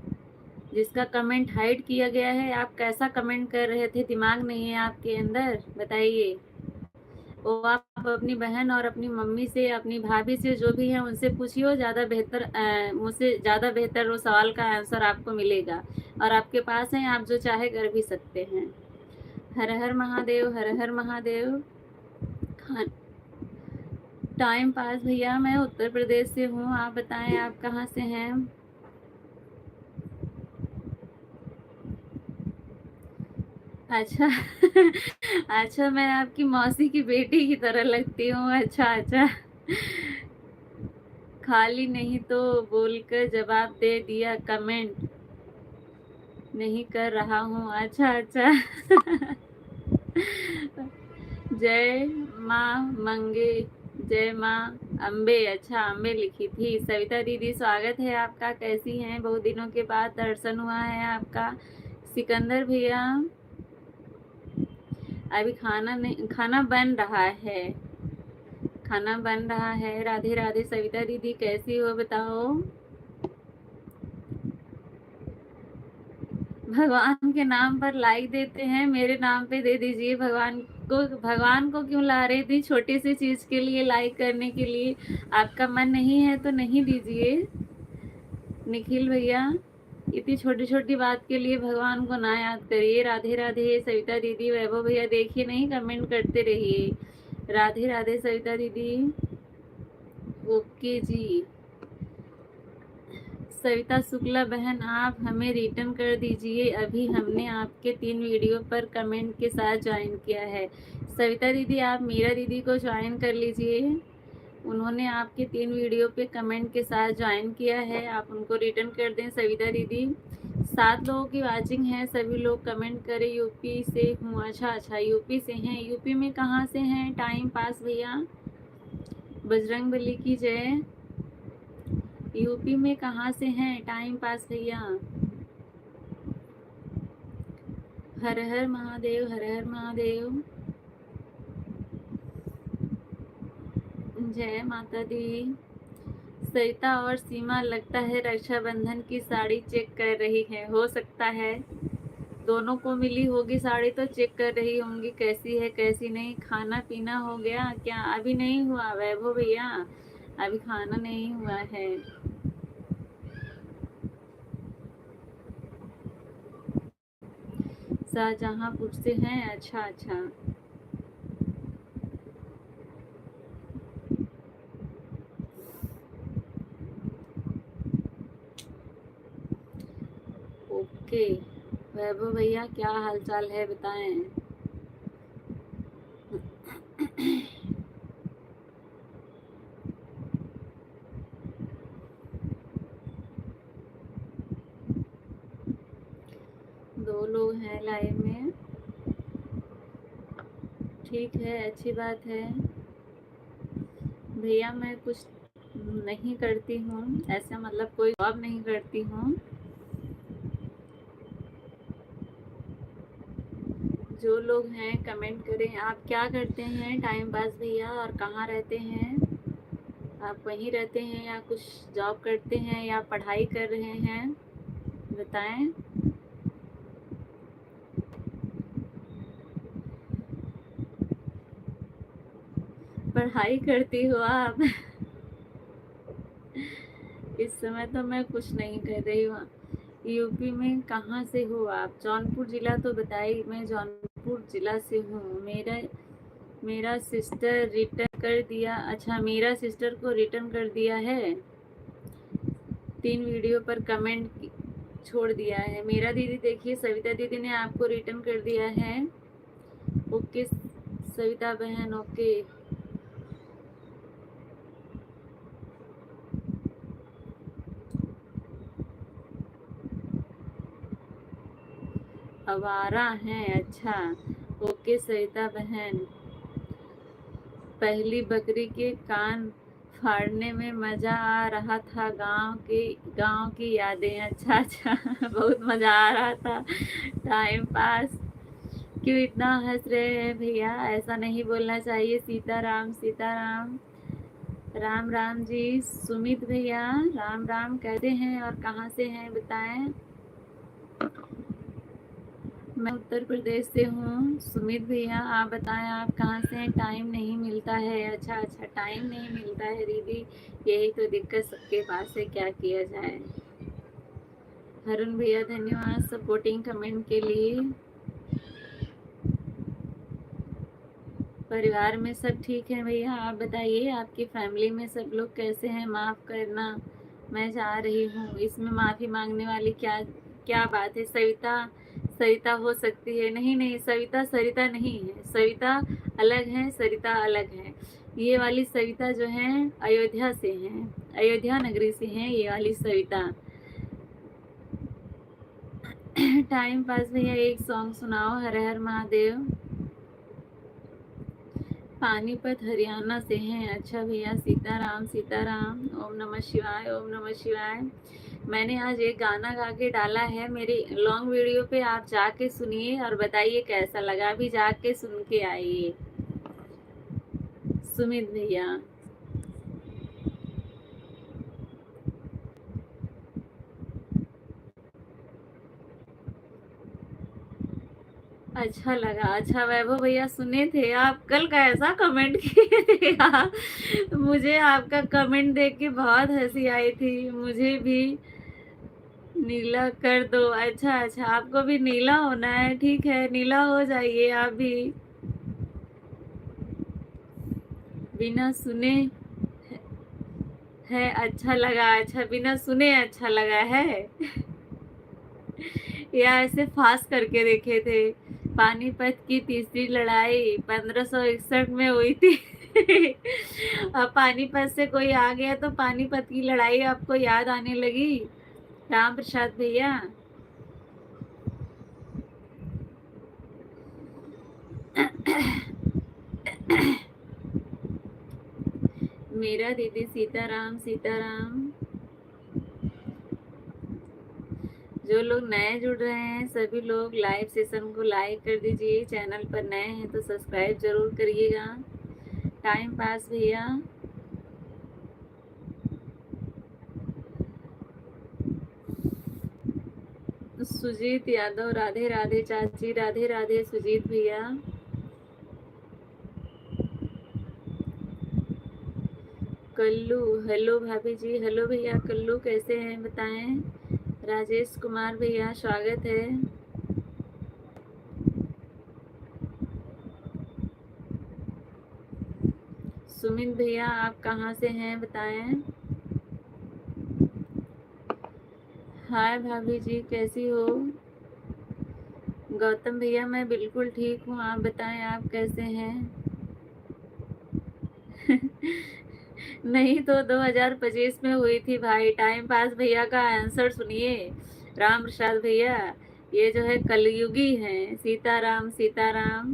जिसका कमेंट हाइड किया गया है, आप कैसा कमेंट कर रहे थे, दिमाग नहीं है आपके अंदर, बताइए। वो आप अपनी बहन और अपनी मम्मी से, अपनी भाभी से, जो भी है उनसे पूछिए, ज़्यादा बेहतर, मुझसे ज़्यादा बेहतर वो सवाल का आंसर आपको मिलेगा। और आपके पास है, आप जो चाहे कर भी सकते हैं। हर हर महादेव, हर हर महादेव। टाइम पास भैया, मैं उत्तर प्रदेश से हूँ, आप बताएं आप कहाँ से हैं। अच्छा अच्छा, मैं आपकी मौसी की बेटी की तरह लगती हूँ। अच्छा अच्छा, खाली नहीं तो बोलकर जवाब दे दिया, कमेंट नहीं कर रहा हूँ। अच्छा अच्छा जय माँ मंगे, जय माँ अम्बे। अच्छा, अम्बे लिखी थी। सविता दीदी स्वागत है आपका, कैसी हैं, बहुत दिनों के बाद दर्शन हुआ है आपका। सिकंदर भैया, अभी खाना नहीं, खाना बन रहा है, खाना बन रहा है। राधे राधे। सविता दीदी कैसी हो बताओ। भगवान के नाम पर लाइक देते हैं, मेरे नाम पे दे दीजिए। भगवान को क्यों ला रही थी छोटी सी चीज के लिए लाइक करने के लिए? आपका मन नहीं है तो नहीं दीजिए निखिल भैया। इतनी छोटी छोटी बात के लिए भगवान को ना याद करिए। राधे राधे सविता दीदी। वैभव भैया देखिए, नहीं कमेंट करते रहिए। राधे राधे सविता दीदी। ओके जी। सविता शुक्ला बहन, आप हमें रिटर्न कर दीजिए, अभी हमने आपके 3 वीडियो पर कमेंट के साथ ज्वाइन किया है। सविता दीदी, आप मीरा दीदी को ज्वाइन कर लीजिए, उन्होंने आपके 3 वीडियो पे कमेंट के साथ ज्वाइन किया है, आप उनको रिटर्न कर दें। सविता दीदी, 7 लोगों की वाचिंग है, सभी लोग कमेंट करें। यूपी से हूँ। अच्छा अच्छा, यूपी से हैं। यूपी में कहाँ से हैं? टाइम पास भैया, बजरंगबली की जय। यूपी में कहाँ से हैं? टाइम पास भैया। हर हर महादेव, हर हर महादेव। जय माता दी। सरिता और सीमा लगता है रक्षाबंधन की साड़ी चेक कर रही है, हो सकता है दोनों को मिली होगी साड़ी तो चेक कर रही होंगी कैसी है कैसी नहीं। खाना पीना हो गया क्या? अभी नहीं हुआ वैभव भैया, अभी खाना नहीं हुआ है। शाहजहांपुर से हैं। अच्छा अच्छा, ओके। वैभव भैया क्या हालचाल है बताएं। दो लोग हैं लाइव में, ठीक है, अच्छी बात है। भैया मैं कुछ नहीं करती हूँ, ऐसा मतलब कोई जॉब नहीं करती हूँ। जो लोग हैं कमेंट करें। आप क्या करते हैं टाइम पास भैया, और कहाँ रहते हैं? आप वहीं रहते हैं या कुछ जॉब करते हैं या पढ़ाई कर रहे हैं, बताएं। पढ़ाई करती हो आप? इस समय तो मैं कुछ नहीं कर रही हूँ। यूपी में कहाँ से हो आप? जौनपुर जिला तो बताइए। मैं जौनपुर जिला से हूँ। मेरा सिस्टर रिटर्न कर दिया। अच्छा, मेरा सिस्टर को रिटर्न कर दिया है। 3 वीडियो पर कमेंट छोड़ दिया है। मेरा दीदी देखिए, सविता दीदी ने आपको रिटर्न कर दिया है। ओके सविता बहन, ओके। आवारा हैं, अच्छा। ओके सविता बहन। पहली बकरी के कान फाड़ने में मजा आ रहा था। गांव की यादें। अच्छा अच्छा। बहुत मजा आ रहा था। Time pass. क्यों इतना हंस रहे हैं भैया? ऐसा नहीं बोलना चाहिए। सीताराम सीताराम। राम राम जी। सुमित भैया राम राम। कैसे हैं और कहाँ से हैं, बताएं। मैं उत्तर प्रदेश से हूँ। सुमित भैया आप बताएं, आप कहाँ से हैं? टाइम नहीं मिलता है। अच्छा अच्छा, टाइम नहीं मिलता है दीदी, यही तो दिक्कत सबके पास है, क्या किया जाए। हरुण भैया धन्यवाद सपोर्टिंग कमेंट के लिए। परिवार में सब ठीक है भैया? आप बताइए, आपकी फैमिली में सब लोग कैसे हैं? माफ़ करना, मैं जा रही हूँ। इसमें माफ़ी मांगने वाली क्या क्या बात है? सविता सरिता हो सकती है। नहीं नहीं, सविता सरिता नहीं है। सविता अलग है, सरिता अलग है। ये वाली सविता जो है अयोध्या से हैं, अयोध्या नगरी से हैं ये वाली सविता। टाइम पास भैया एक सॉन्ग सुनाओ। हर हर महादेव। पानीपत हरियाणा से हैं। अच्छा भैया, सीताराम सीताराम। ओम नमः शिवाय, ओम नमः शिवाय। मैंने आज एक गाना गा के डाला है मेरी लॉन्ग वीडियो पे, आप जाके सुनिए और बताइए कैसा लगा। अभी जाके सुन के आइए। सुमित भैया अच्छा लगा। अच्छा वैभव भैया सुने थे आप? कल कैसा कमेंट किए थे आप? मुझे आपका कमेंट देख के बहुत हंसी आई थी। मुझे भी नीला कर दो। अच्छा अच्छा, आपको भी नीला होना है, ठीक है, नीला हो जाइए आप भी। बिना सुने है अच्छा लगा। अच्छा, बिना सुने अच्छा लगा है। या ऐसे फास्ट करके देखे थे। पानीपत की तीसरी लड़ाई 1561 में हुई थी। अब पानीपत से कोई आ गया तो पानीपत की लड़ाई आपको याद आने लगी। राम प्रसाद भैया मेरा दीदी सीताराम सीताराम। जो लोग नए जुड़ रहे हैं सभी लोग लाइव सेशन को लाइक कर दीजिए। चैनल पर नए हैं तो सब्सक्राइब जरूर करिएगा। टाइम पास भैया। सुजीत यादव राधे राधे चाची। राधे राधे सुजीत भैया। कल्लू हेलो भाभी जी। हेलो भैया कल्लू, कैसे हैं बताएं। राजेश कुमार भैया स्वागत है। सुमित भैया आप कहाँ से हैं बताएं। हाय भाभी जी कैसी हो? गौतम भैया मैं बिल्कुल ठीक हूँ, आप बताएं आप कैसे हैं। नहीं तो 2025 में हुई थी भाई। टाइम पास भैया का आंसर सुनिए। राम प्रसाद भैया ये जो है कलयुगी हैं। सीताराम सीताराम।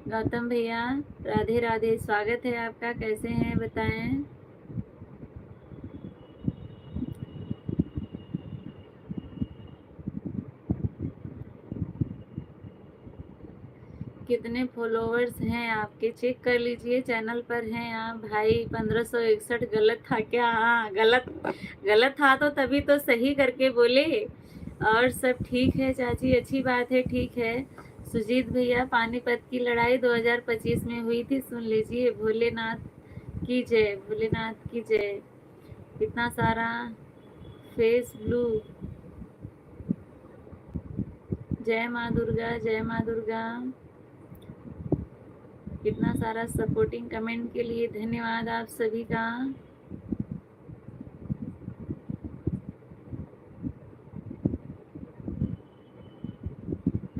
गौतम भैया राधे राधे, स्वागत है आपका, कैसे हैं बताएं। कितने फॉलोवर्स हैं आपके, चेक कर लीजिए, चैनल पर हैं आप भाई। 1561 गलत था क्या? हाँ गलत, गलत था तो तभी तो सही करके बोले। और सब ठीक है चाची, अच्छी बात है, ठीक है। सुजीत भैया, पानीपत की लड़ाई 2025 में हुई थी, सुन लीजिए। भोलेनाथ की जय, भोलेनाथ की जय। कितना सारा फेस ब्लू, जय माँ दुर्गा, जय माँ दुर्गा। कितना सारा सपोर्टिंग कमेंट के लिए धन्यवाद आप सभी का।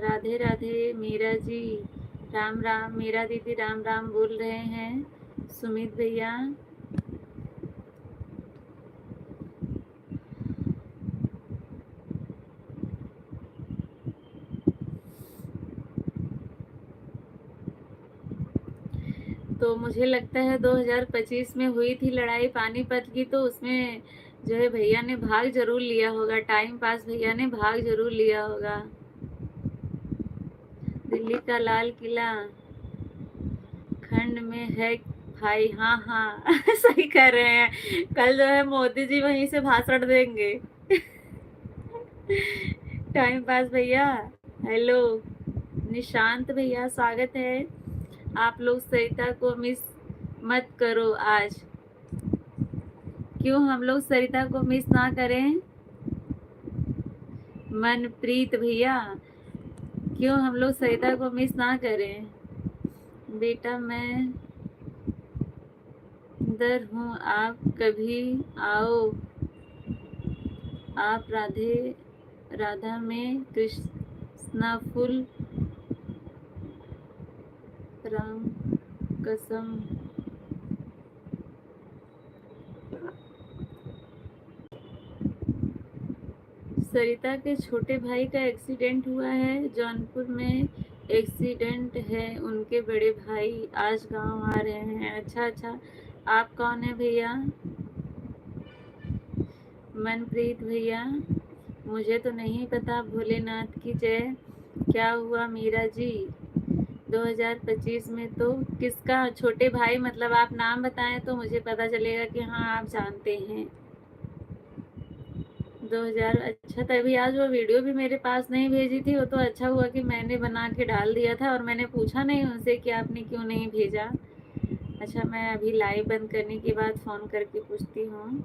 राधे राधे मीरा जी, राम राम। मीरा दीदी राम राम बोल रहे हैं। सुमित भैया, तो मुझे लगता है 2025 में हुई थी लड़ाई पानीपत की, तो उसमें जो है भैया ने भाग जरूर लिया होगा, टाइम पास भैया ने भाग जरूर लिया होगा। दिल्ली का लाल किला खंड में है भाई, हाँ हाँ सही कह रहे हैं। कल जो है मोदी जी वहीं से भाषण देंगे टाइम पास भैया। हेलो निशांत भैया, स्वागत है। आप लोग सरिता को मिस मत करो आज। क्यों हम लोग सरिता को मिस ना करें? मनप्रीत भैया, क्यों हम लोग सरिता को मिस ना करें? बेटा मैं दर हूँ, आप कभी आओ। आप राधा में कृष्णा फुल राम कसम। सरिता के छोटे भाई का एक्सीडेंट हुआ है, जौनपुर में एक्सीडेंट है। उनके बड़े भाई आज गांव आ रहे हैं। अच्छा अच्छा, आप कौन है भैया? मनप्रीत भैया, मुझे तो नहीं पता। भोलेनाथ की जय। क्या हुआ मीरा जी? 2025 में तो किसका छोटे भाई, मतलब आप नाम बताएं तो मुझे पता चलेगा कि हाँ आप जानते हैं। 2000, अच्छा तभी आज वो वीडियो भी मेरे पास नहीं भेजी थी। वो तो अच्छा हुआ कि मैंने बना के डाल दिया था, और मैंने पूछा नहीं उनसे कि आपने क्यों नहीं भेजा। अच्छा मैं अभी लाइव बंद करने के बाद फ़ोन करके पूछती हूँ।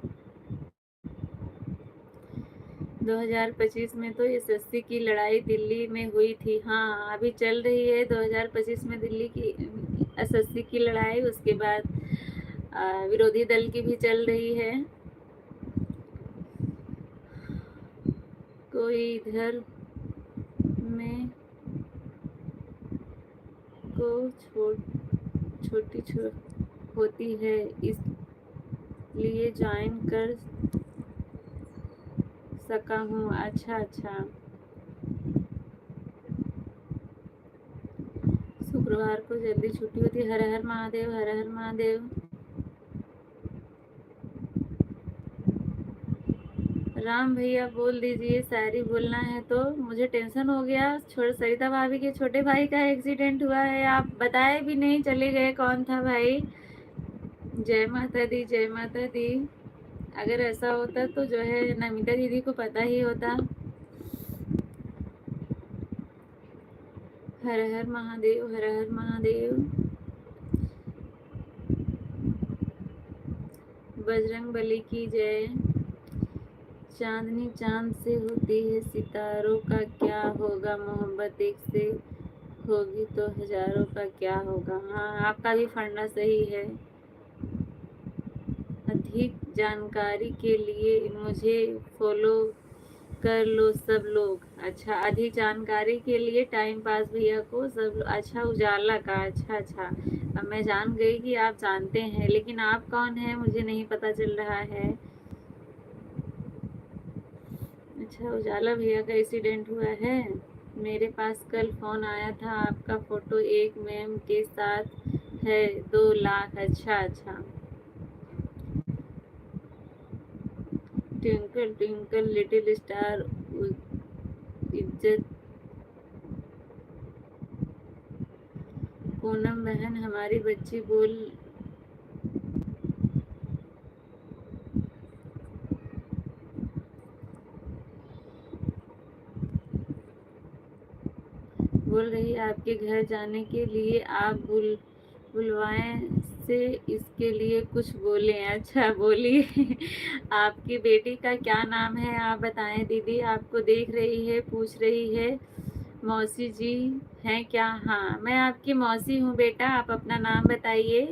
2025 में तो एसएससी की लड़ाई दिल्ली में हुई थी। हाँ अभी चल रही है 2025 में दिल्ली की एसएससी की लड़ाई। उसके बाद विरोधी दल की भी चल रही है। कोई इधर में को छोटी होती है, इसलिए ज्वाइन कर सका हूँ। अच्छा अच्छा, शुक्रवार को जल्दी छुट्टी होती है। हर हर महादेव, हर हर महादेव। राम भैया बोल दीजिए, शायरी बोलना है तो। मुझे टेंशन हो गया, सरिता भाभी के छोटे भाई का एक्सीडेंट हुआ है, आप बताए भी नहीं, चले गए। कौन था भाई? जय माता दी, जय माता दी। अगर ऐसा होता तो जो है नमिता दीदी को पता ही होता। हर हर महादेव, हर हर महादेव। बजरंग बली की जय। चांदनी चांद से होती है, सितारों का क्या होगा? मोहब्बत एक से होगी तो हजारों का क्या होगा? हाँ आपका भी फंडा सही है। अधिक जानकारी के लिए मुझे फॉलो कर लो सब लोग। अच्छा अधिक जानकारी के लिए टाइम पास भैया को सब अच्छा उजाला का। अच्छा अच्छा, अब मैं जान गई कि आप जानते हैं, लेकिन आप कौन हैं मुझे नहीं पता चल रहा है। अच्छा उजाला भैया का एक्सीडेंट हुआ है। मेरे पास कल फ़ोन आया था, आपका फ़ोटो एक मैम के साथ है, 2 लाख। अच्छा अच्छा। ट्विंकल ट्विंकल लिटिल स्टार, इज्जत पूनम बहन हमारी बच्ची बोल रही आपके घर जाने के लिए, आप बुलवाएं से इसके लिए कुछ बोलें। अच्छा बोलिए। आपकी बेटी का क्या नाम है आप बताएं। दीदी आपको देख रही है, पूछ रही है मौसी जी हैं क्या। हाँ मैं आपकी मौसी हूँ बेटा, आप अपना नाम बताइए,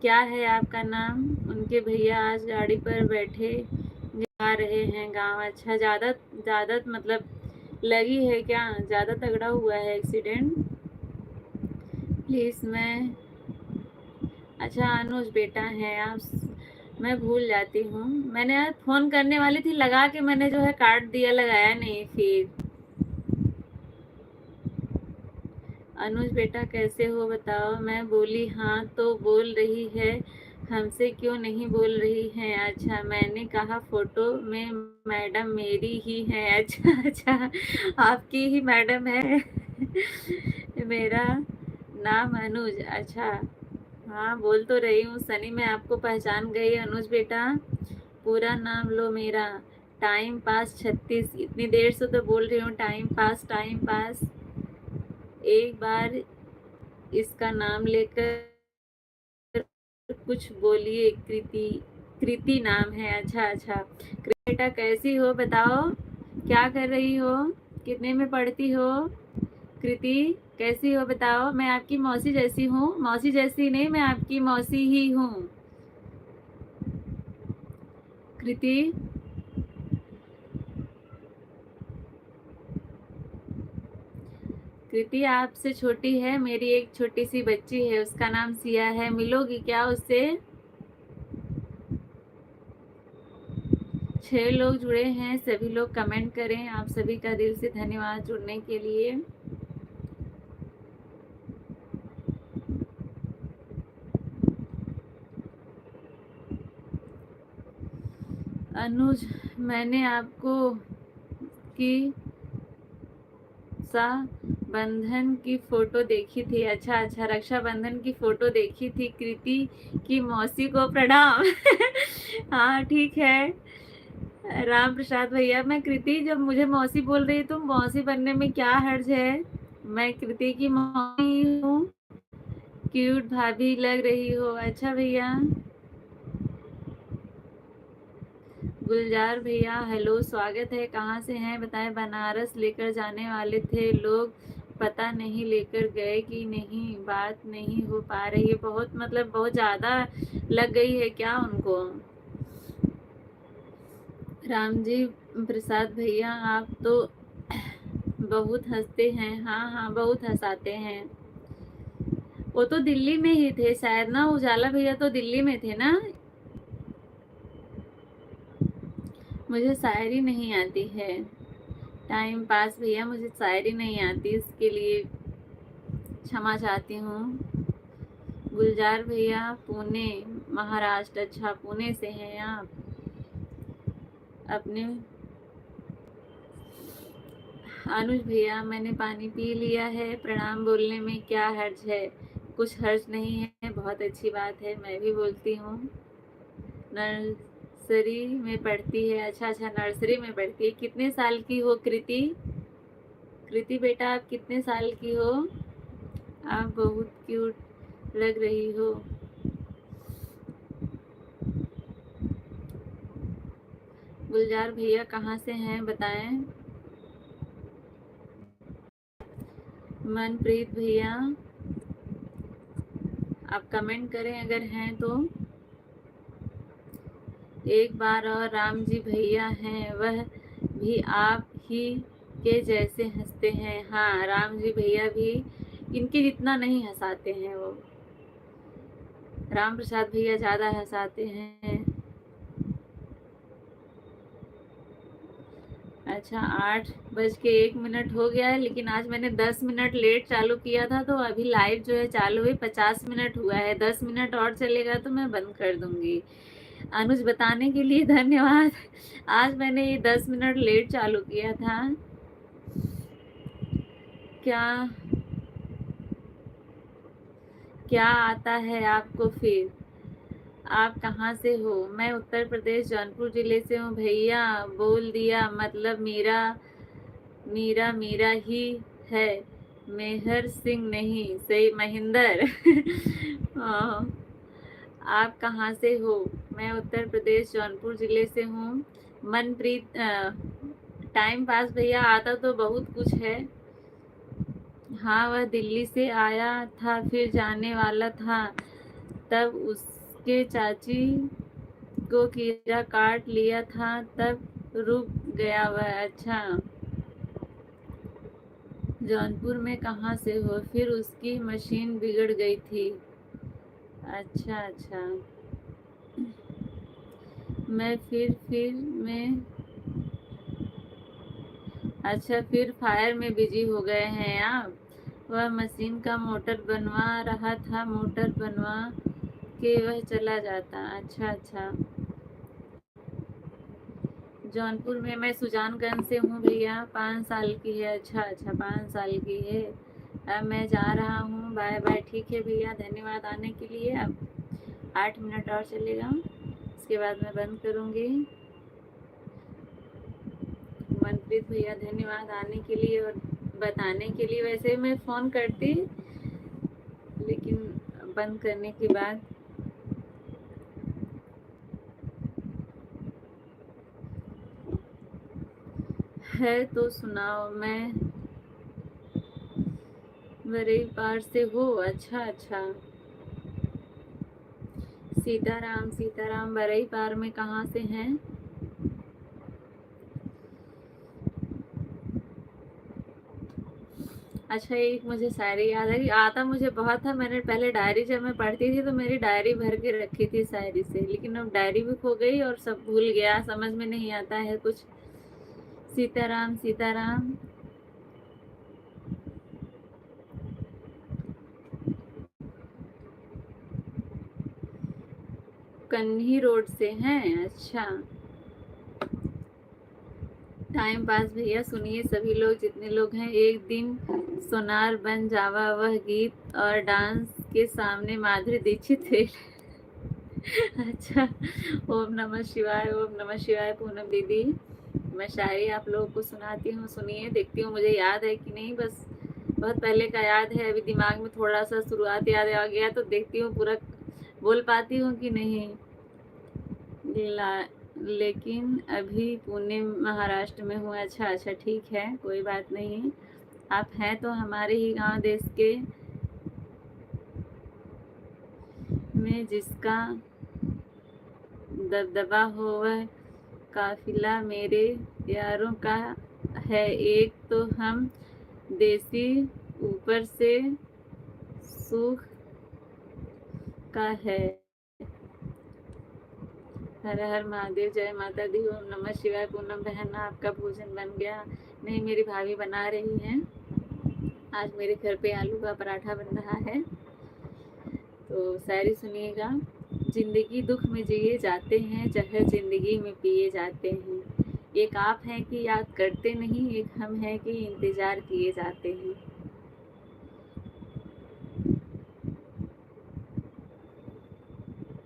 क्या है आपका नाम। उनके भैया आज गाड़ी पर बैठे आ रहे हैं गांव। अच्छा ज़्यादा ज़्यादा मतलब लगी है क्या, ज़्यादा तगड़ा हुआ है एक्सीडेंट। प्लीज़ मैं अच्छा अनुज बेटा है आप, मैं भूल जाती हूँ। मैंने यार फ़ोन करने वाली थी, लगा के मैंने जो है काट दिया, लगाया नहीं फिर। अनुज बेटा कैसे हो बताओ। मैं बोली हाँ तो बोल रही है, हमसे क्यों नहीं बोल रही हैं। अच्छा मैंने कहा फोटो में मैडम मेरी ही है। अच्छा अच्छा आपकी ही मैडम है। मेरा नाम अनुज। अच्छा हाँ बोल तो रही हूँ सनी, मैं आपको पहचान गई। अनुज बेटा पूरा नाम लो मेरा। टाइम पास 36, इतनी देर से तो बोल रही हूँ टाइम पास टाइम पास। एक बार इसका नाम लेकर कुछ बोलिए। कृति, कृति नाम है। अच्छा अच्छा बेटा कैसी हो बताओ, क्या कर रही हो, कितने में पढ़ती हो। कृति कैसी हो बताओ। मैं आपकी मौसी जैसी हूँ, मौसी जैसी नहीं, मैं आपकी मौसी ही हूँ। कृति कृति आपसे छोटी है, मेरी एक छोटी सी बच्ची है, उसका नाम सिया है। मिलोगी क्या उससे। 6 लोग जुड़े हैं, सभी लोग कमेंट करें। आप सभी का दिल से धन्यवाद जुड़ने के लिए। अनुज मैंने आपको की रक्षाबंधन की फोटो देखी थी। अच्छा अच्छा रक्षाबंधन की फोटो देखी थी। कृति की मौसी को प्रणाम। हाँ ठीक है राम प्रसाद भैया। मैं कृति, जब मुझे मौसी बोल रही तुम मौसी बनने में क्या हर्ज है। मैं कृति की मौसी हूँ, क्यूट भाभी लग रही हो। अच्छा भैया। गुलजार भैया हेलो, स्वागत है। कहाँ से हैं बताएं। बनारस लेकर जाने वाले थे लोग, पता नहीं लेकर गए कि नहीं, बात नहीं हो पा रही है। बहुत मतलब बहुत ज़्यादा लग गई है क्या उनको। राम जी प्रसाद भैया आप तो बहुत हंसते हैं। हाँ हाँ बहुत हंसाते हैं। वो तो दिल्ली में ही थे शायद ना, उजाला भैया तो दिल्ली में थे ना। मुझे शायरी नहीं आती है। टाइम पास भैया मुझे शायरी नहीं आती, इसके लिए क्षमा चाहती हूँ। गुलजार भैया पुणे महाराष्ट्र। अच्छा पुणे से हैं आप। अपने अनुज भैया मैंने पानी पी लिया है, प्रणाम बोलने में क्या हर्ज है। कुछ हर्ज नहीं है, बहुत अच्छी बात है, मैं भी बोलती हूँ। नर्सरी में पढ़ती है। अच्छा अच्छा नर्सरी में पढ़ती है। कितने साल की हो कृति। कृति बेटा आप कितने साल की हो। आप बहुत क्यूट लग रही हो। गुलजार भैया कहाँ से हैं बताएं। मनप्रीत भैया आप कमेंट करें अगर हैं तो। एक बार और राम जी भैया हैं, वह भी आप ही के जैसे हंसते हैं। हाँ राम जी भैया भी इनके जितना नहीं हंसाते हैं वो। राम प्रसाद भैया ज़्यादा हंसाते हैं। अच्छा 8:01 हो गया है, लेकिन आज मैंने 10 मिनट लेट चालू किया था, तो अभी लाइव जो है चालू हुई 50 मिनट हुआ है। 10 मिनट और चलेगा तो मैं बंद कर दूंगी। अनुज बताने के लिए धन्यवाद। आज मैंने ये 10 मिनट लेट चालू किया था। क्या क्या आता है आपको फिर? आप कहाँ से हो? मैं उत्तर प्रदेश जौनपुर जिले से हूँ भैया। बोल दिया मतलब मीरा। मीरा मीरा ही है, मेहर सिंह नहीं। सही महेंद्र। हाँ, आप कहाँ से हो? मैं उत्तर प्रदेश जौनपुर जिले से हूँ। मनप्रीत टाइम पास भैया आता तो बहुत कुछ है। हाँ, वह दिल्ली से आया था, फिर जाने वाला था, तब उसके चाची को कीड़ा काट लिया था, तब रुक गया वह। अच्छा, जौनपुर में कहाँ से हो? फिर उसकी मशीन बिगड़ गई थी। अच्छा अच्छा। मैं फिर में अच्छा, फिर फायर में बिजी हो गए हैं आप? वह मशीन का मोटर बनवा रहा था, मोटर बनवा के वह चला जाता। अच्छा अच्छा। जौनपुर में मैं सुजानगंज से हूँ भैया। 5 साल की है। अच्छा अच्छा, 5 साल की है। अब मैं जा रहा हूँ, बाय बाय। ठीक है भैया, धन्यवाद आने के लिए। अब 8 मिनट और चलेगा, उसके बाद मैं बंद करूँगी। मनप्रीत भैया धन्यवाद आने के लिए और बताने के लिए। वैसे मैं फ़ोन करती, लेकिन बंद करने के बाद है तो सुनाओ। मैं बरई पार से हो। अच्छा अच्छा। सीताराम सीताराम, बरई पार में कहाँ से हैं? अच्छा, एक मुझे शायरी याद है कि आता मुझे बहुत था। मैंने पहले डायरी जब मैं पढ़ती थी तो मेरी डायरी भर के रखी थी शायरी से, लेकिन अब डायरी भी खो गई और सब भूल गया, समझ में नहीं आता है कुछ। सीताराम सीताराम। कन्ही रोड से हैं? अच्छा। टाइम पास भैया सुनिए सभी लोग, जितने लोग हैं। एक दिन सोनार बन जावा वह गीत और डांस के सामने माधुरी दीक्षित थे। अच्छा। ओम नमः शिवाय, ओम नमः शिवाय। पूनम दीदी, मैं शायरी आप लोगों को सुनाती हूँ, सुनिए। देखती हूँ मुझे याद है कि नहीं, बस बहुत पहले का याद है। अभी दिमाग में थोड़ा सा शुरुआत याद आ गया तो देखती हूँ पूरा बोल पाती हूँ कि नहीं। लेकिन अभी पुणे महाराष्ट्र में हूँ। अच्छा अच्छा, ठीक है, कोई बात नहीं। आप हैं तो हमारे ही गांव देश के में जिसका दबदबा हो, वह काफिला मेरे यारों का है। एक तो हम देसी, ऊपर से सूख का है। हर हर महादेव, जय माता दी, ओम नमः शिवाय। पूनम बहन, आपका भोजन बन गया? नहीं, मेरी भाभी बना रही हैं। आज मेरे घर पे आलू का पराठा बन रहा है। तो शायरी सुनिएगा। जिंदगी दुख में जिए जाते हैं, जहर जिंदगी में पिए जाते हैं। एक आप हैं कि याद करते नहीं, एक हम हैं कि इंतजार किए जाते हैं।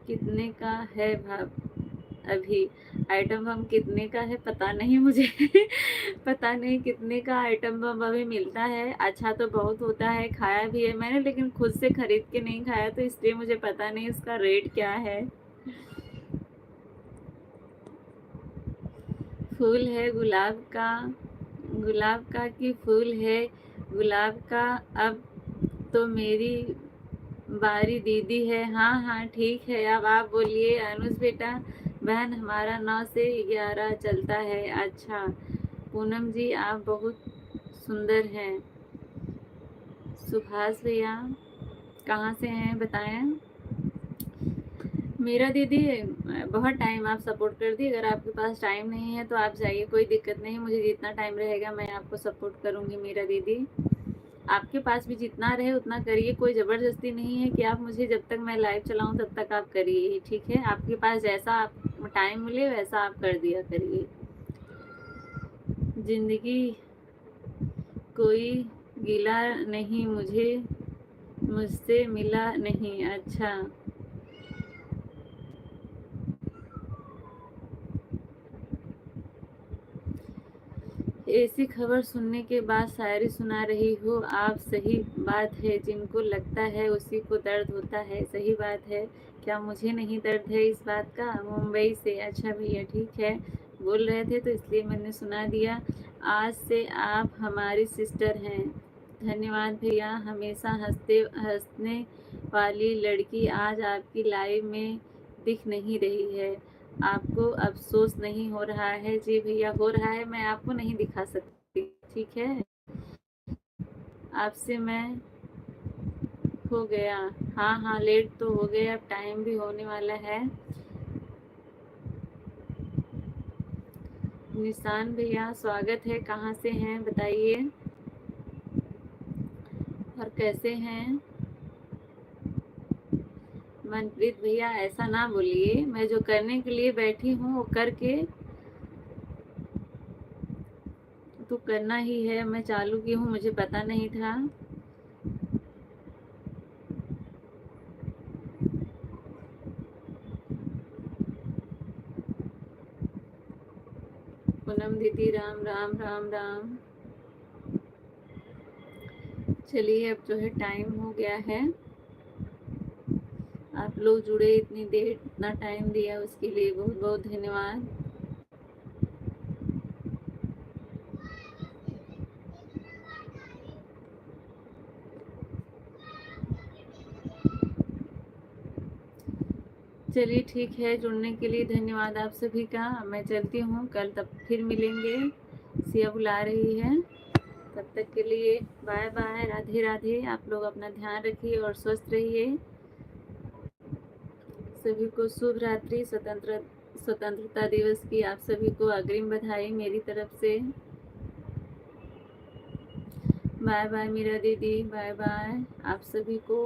कितने का है भाव अभी? आइटम बम कितने का है पता नहीं मुझे। पता नहीं कितने का आइटम बम अभी मिलता है। अच्छा तो बहुत होता है, खाया भी है मैंने, लेकिन खुद से खरीद के नहीं खाया, तो इसलिए मुझे पता नहीं इसका रेट क्या है। फूल है गुलाब का, गुलाब का कि फूल है गुलाब का? अब तो मेरी बारी दीदी है। हाँ हाँ ठीक है, अब आप बोलिए। अनुज बेटा, बहन हमारा 9 से 11 चलता है। अच्छा। पूनम जी आप बहुत सुंदर हैं। सुभाष भैया कहाँ से हैं बताएं? मेरा दीदी, बहुत टाइम आप सपोर्ट कर दी। अगर आपके पास टाइम नहीं है तो आप जाइए, कोई दिक्कत नहीं। मुझे जितना टाइम रहेगा मैं आपको सपोर्ट करूँगी मेरा दीदी। आपके पास भी जितना रहे उतना करिए, कोई ज़बरदस्ती नहीं है कि आप मुझे जब तक मैं लाइव चलाऊँ तब तक आप करिए, ठीक है? आपके पास जैसा आप टाइम मिले वैसा आप कर दिया करिए। ज़िंदगी कोई गिला नहीं मुझे, मुझसे मिला नहीं। अच्छा, ऐसी खबर सुनने के बाद शायरी सुना रही हो आप। सही बात है, जिनको लगता है उसी को दर्द होता है। सही बात है। क्या मुझे नहीं दर्द है इस बात का? मुंबई से। अच्छा भैया, ठीक है, बोल रहे थे तो इसलिए मैंने सुना दिया। आज से आप हमारी सिस्टर हैं। धन्यवाद भैया। हमेशा हंसने वाली लड़की आज आपकी लाइव में दिख नहीं रही है। आपको अफ़सोस नहीं हो रहा है? जी भैया, हो रहा है, मैं आपको नहीं दिखा सकती, ठीक है? आपसे मैं हो गया। हाँ, हाँ, लेट तो हो गए, अब टाइम भी होने वाला है। निशान भैया, स्वागत है। कहाँ से हैं बताइए, और कैसे हैं? मनप्रीत भैया, ऐसा ना बोलिए, मैं जो करने के लिए बैठी हूँ वो करके तो करना ही है। मैं चालू की हूँ, मुझे पता नहीं था। पूनम दीदी, राम राम राम राम। चलिए, अब जो है टाइम हो गया है। आप लोग जुड़े इतनी देर, इतना टाइम दिया उसके लिए बहुत बहुत धन्यवाद। चलिए ठीक है, जुड़ने के लिए धन्यवाद आप सभी का। मैं चलती हूँ, कल तब फिर मिलेंगे। सिया बुला रही है। तब तक के लिए बाय बाय, राधे राधे। आप लोग अपना ध्यान रखिए और स्वस्थ रहिए। सभी को शुभ रात्रि। स्वतंत्रता दिवस की आप सभी को अग्रिम बधाई मेरी तरफ से। बाय बाय मीरा दीदी, बाय बाय आप सभी को।